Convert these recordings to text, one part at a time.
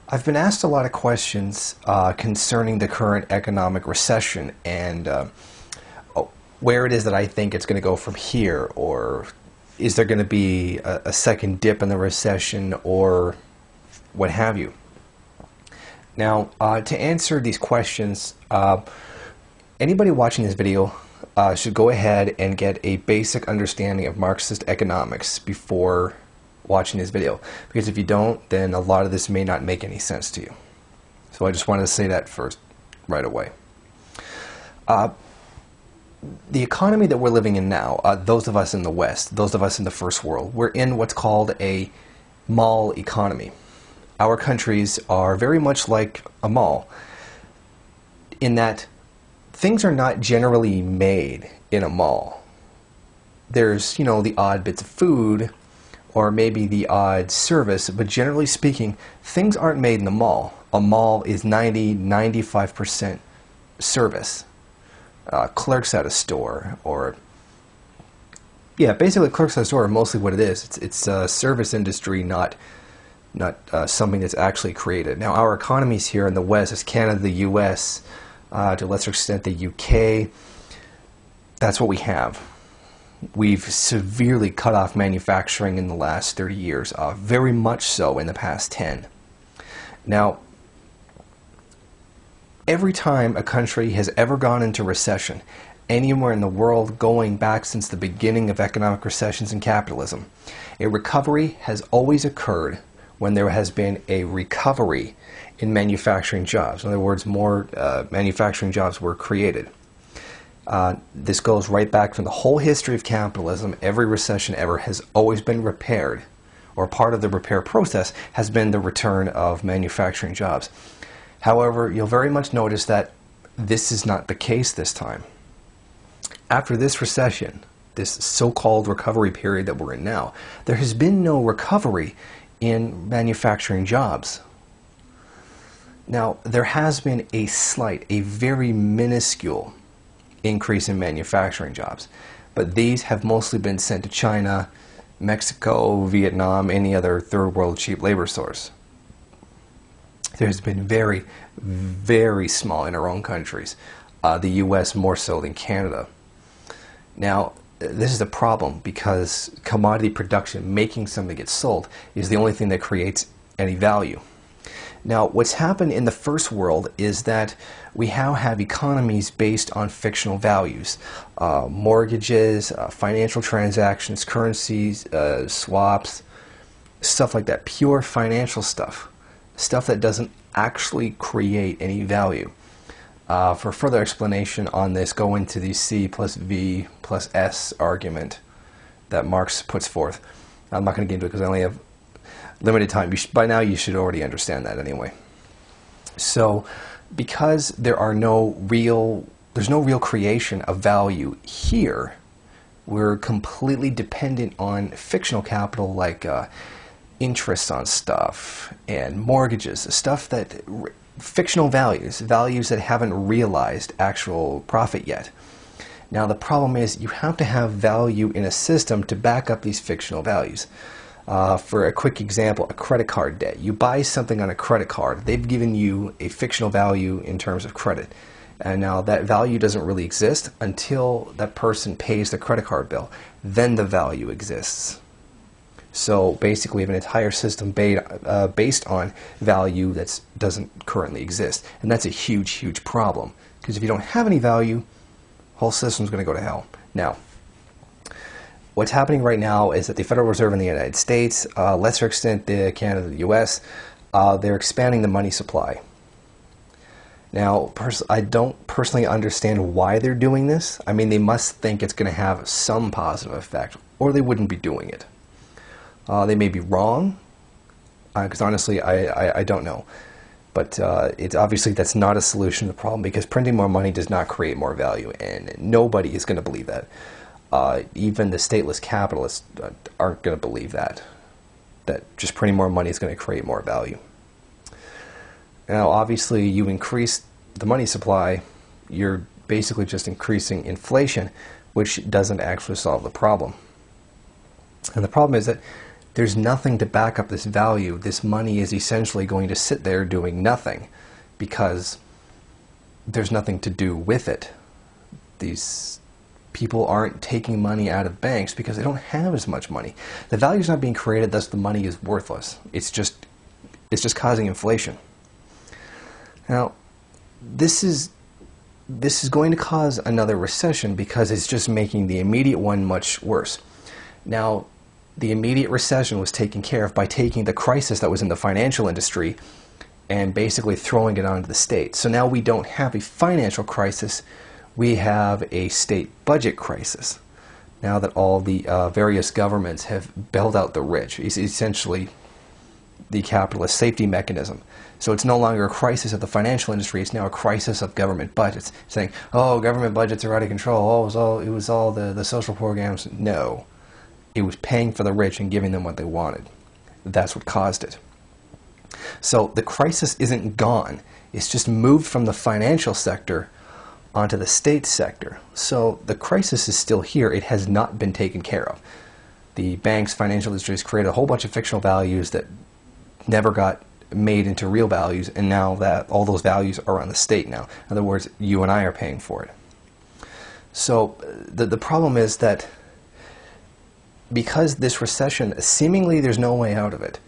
I've been asked a lot of questions concerning the current economic recession and where it is that I think it's going to go from here, or is there going to be a second dip in the recession, or what have you. Now, to answer these questions, anybody watching this video should go ahead and get a basic understanding of Marxist economics before watching this video, because if you don't, then a lot of this may not make any sense to you. So I just wanted to say that first, right away. The economy that we're living in now, those of us in the West, those of us in the first world, we're in what's called a mall economy. Our countries are very much like a mall in that things are not generally made in a mall. There's, the odd bits of food, or maybe the odd service, but generally speaking, things aren't made in the mall. A mall is 95% service. Clerks at a store, or basically clerks at a store are mostly what it is. It's a service industry, not something that's actually created. Now, our economies here in the West, is Canada, the U.S., to a lesser extent the U.K., that's what we have. We've severely cut off manufacturing in the last 30 years, very much so in the past 10. Now, every time a country has ever gone into recession, anywhere in the world going back since the beginning of economic recessions and capitalism, a recovery has always occurred when there has been a recovery in manufacturing jobs. In other words, more manufacturing jobs were created. This goes right back from the whole history of capitalism. Every recession ever has always been repaired, or part of the repair process has been the return of manufacturing jobs. However, you'll very much notice that this is not the case this time. After this recession, this so-called recovery period that we're in now, there has been no recovery in manufacturing jobs. Now, there has been a slight, a very minuscule increase in manufacturing jobs, but these have mostly been sent to China, Mexico, Vietnam, any other third world cheap labor source. There's been very, very small in our own countries, the US more so than Canada. Now, this is a problem because commodity production, making something get sold, is the only thing that creates any value. Now, what's happened in the first world is that we now have economies based on fictional values. Mortgages, financial transactions, currencies, swaps, stuff like that. Pure financial stuff. Stuff that doesn't actually create any value. For further explanation on this, go into the C plus V plus S argument that Marx puts forth. I'm not going to get into it because I only have limited time. By now you should already understand that anyway. So, because there's no real creation of value here, we're completely dependent on fictional capital like interest on stuff and mortgages, stuff that fictional values that haven't realized actual profit yet. Now the problem is you have to have value in a system to back up these fictional values. For a quick example, a credit card debt. You buy something on a credit card. They've given you a fictional value in terms of credit. And now that value doesn't really exist until that person pays the credit card bill. Then the value exists. So basically we have an entire system based on value that doesn't currently exist. And that's a huge, huge problem. Because if you don't have any value, the whole system's going to go to hell. Now, what's happening right now is that the Federal Reserve in the United States, lesser extent the Canada, the US, they're expanding the money supply. Now, I don't personally understand why they're doing this. I mean, they must think it's going to have some positive effect, or they wouldn't be doing it. They may be wrong, because honestly, I don't know. But it's obviously that's not a solution to the problem, because printing more money does not create more value, and nobody is going to believe that. Even the stateless capitalists aren't going to believe that just printing more money is going to create more value. Now, obviously, you increase the money supply, you're basically just increasing inflation, which doesn't actually solve the problem. And the problem is that there's nothing to back up this value. This money is essentially going to sit there doing nothing because there's nothing to do with it. These people aren't taking money out of banks because they don't have as much money. The value is not being created, thus the money is worthless. It's just causing inflation. Now, this is going to cause another recession because it's just making the immediate one much worse. Now, the immediate recession was taken care of by taking the crisis that was in the financial industry and basically throwing it onto the state. So now we don't have a financial crisis, we have a state budget crisis. Now that all the various governments have bailed out the rich, it's essentially the capitalist safety mechanism. So it's no longer a crisis of the financial industry, it's now a crisis of government budgets. Saying, oh, government budgets are out of control, oh, it was all the social programs. No. It was paying for the rich and giving them what they wanted. That's what caused it. So the crisis isn't gone. It's just moved from the financial sector onto the state sector. So the crisis is still here. It has not been taken care of. The banks, financial industries created a whole bunch of fictional values that never got made into real values, and now that all those values are on the state now. In other words, you and I are paying for it. So the problem is that because this recession, seemingly there's no way out of it.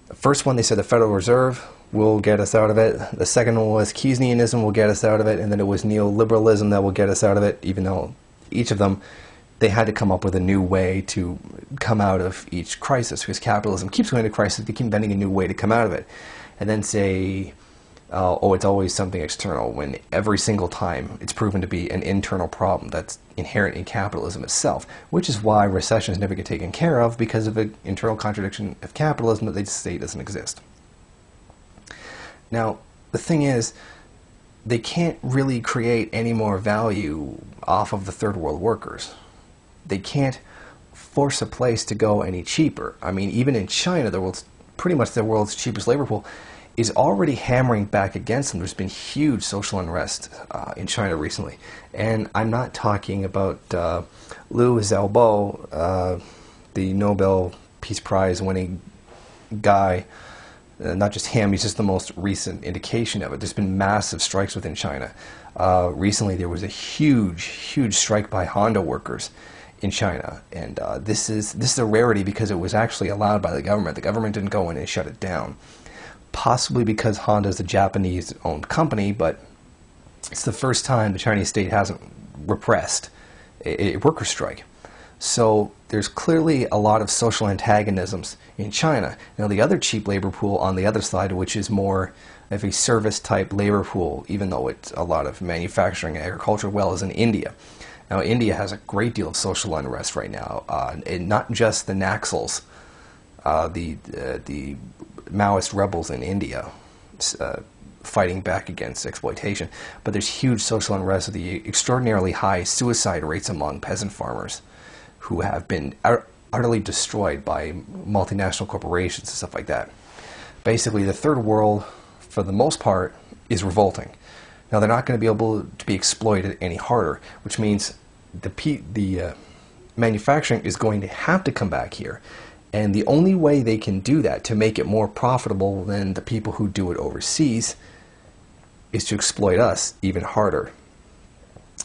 The first one, they said the Federal Reserve will get us out of it. The second one was Keynesianism will get us out of it. And then it was neoliberalism that will get us out of it, even though each of them, they had to come up with a new way to come out of each crisis, because capitalism keeps going to crisis, they keep inventing a new way to come out of it. And then say, oh, it's always something external, when every single time it's proven to be an internal problem that's inherent in capitalism itself, which is why recessions never get taken care of, because of an internal contradiction of capitalism that they just say doesn't exist. Now, the thing is, they can't really create any more value off of the third world workers. They can't force a place to go any cheaper. I mean, even in China, pretty much the world's cheapest labor pool, is already hammering back against them. There's been huge social unrest in China recently. And I'm not talking about Liu Xiaobo, the Nobel Peace Prize winning guy. Not just him, he's just the most recent indication of it. There's been massive strikes within China. Recently there was a huge strike by Honda workers in China. And this is a rarity because it was actually allowed by the government. The government didn't go in and shut it down. Possibly because Honda is a Japanese-owned company, but it's the first time the Chinese state hasn't repressed a worker strike. So there's clearly a lot of social antagonisms in China. Now the other cheap labor pool on the other side, which is more of a service-type labor pool, even though it's a lot of manufacturing and agriculture, well, is in India. Now India has a great deal of social unrest right now, and not just the Naxals, the Maoist rebels in India fighting back against exploitation, but there's huge social unrest of the extraordinarily high suicide rates among peasant farmers who have been utterly destroyed by multinational corporations and stuff like that. Basically, the third world, for the most part, is revolting. Now, they're not going to be able to be exploited any harder, which means the manufacturing is going to have to come back here. And the only way they can do that to make it more profitable than the people who do it overseas is to exploit us even harder.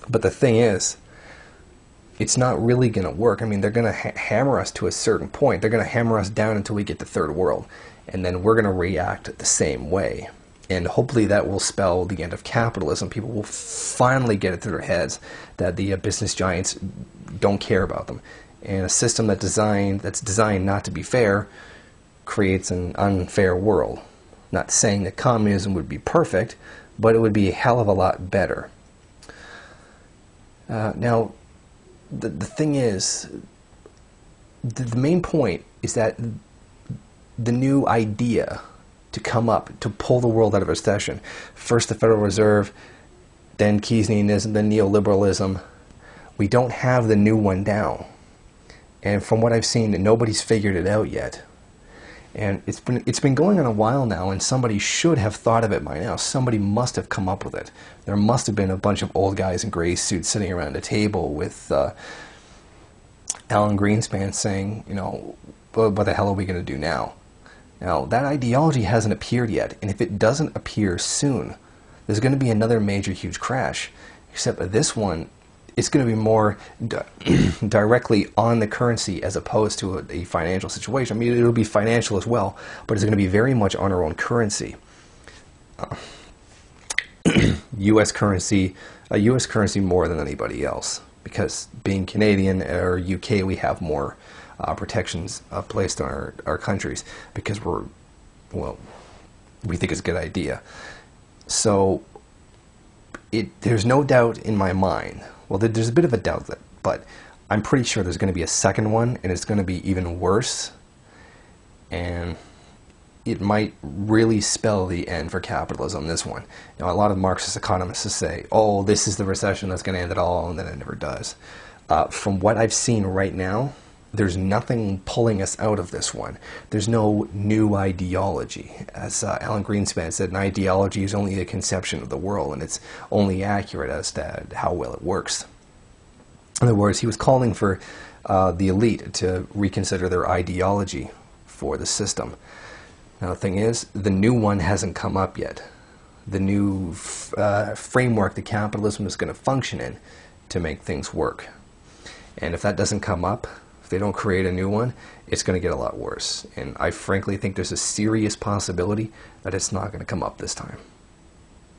But the thing is, it's not really going to work. I mean, they're going to hammer us to a certain point. They're going to hammer us down until we get to third world. And then we're going to react the same way. And hopefully that will spell the end of capitalism. People will finally get it through their heads that the business giants don't care about them. And a system that's designed not to be fair creates an unfair world. Not saying that communism would be perfect, but it would be a hell of a lot better. Now, the thing is, the main point is that the new idea to come up to pull the world out of recession, first the Federal Reserve, then Keynesianism, then neoliberalism, we don't have the new one down. And from what I've seen, nobody's figured it out yet. And it's been going on a while now, and somebody should have thought of it by now. Somebody must have come up with it. There must have been a bunch of old guys in gray suits sitting around a table with Alan Greenspan saying, you know, what the hell are we going to do now? Now, that ideology hasn't appeared yet, and if it doesn't appear soon, there's going to be another major, huge crash. Except that this one, it's going to be more directly on the currency as opposed to a financial situation. I mean, it'll be financial as well, but it's going to be very much on our own currency. U.S. currency more than anybody else, because being Canadian or UK, we have more protections placed on our countries because we think it's a good idea. So there's no doubt in my mind. Well, there's a bit of a doubt, but I'm pretty sure there's going to be a second one, and it's going to be even worse, and it might really spell the end for capitalism, this one. Now, a lot of Marxist economists say, oh, this is the recession that's going to end it all, and then it never does. From what I've seen right now, there's nothing pulling us out of this one. There's no new ideology. As Alan Greenspan said, an ideology is only a conception of the world, and it's only accurate as to how well it works. In other words, he was calling for the elite to reconsider their ideology for the system. Now, the thing is, the new one hasn't come up yet. The new framework that capitalism is going to function in to make things work. And if that doesn't come up, if they don't create a new one, it's going to get a lot worse. And I frankly think there's a serious possibility that it's not going to come up this time.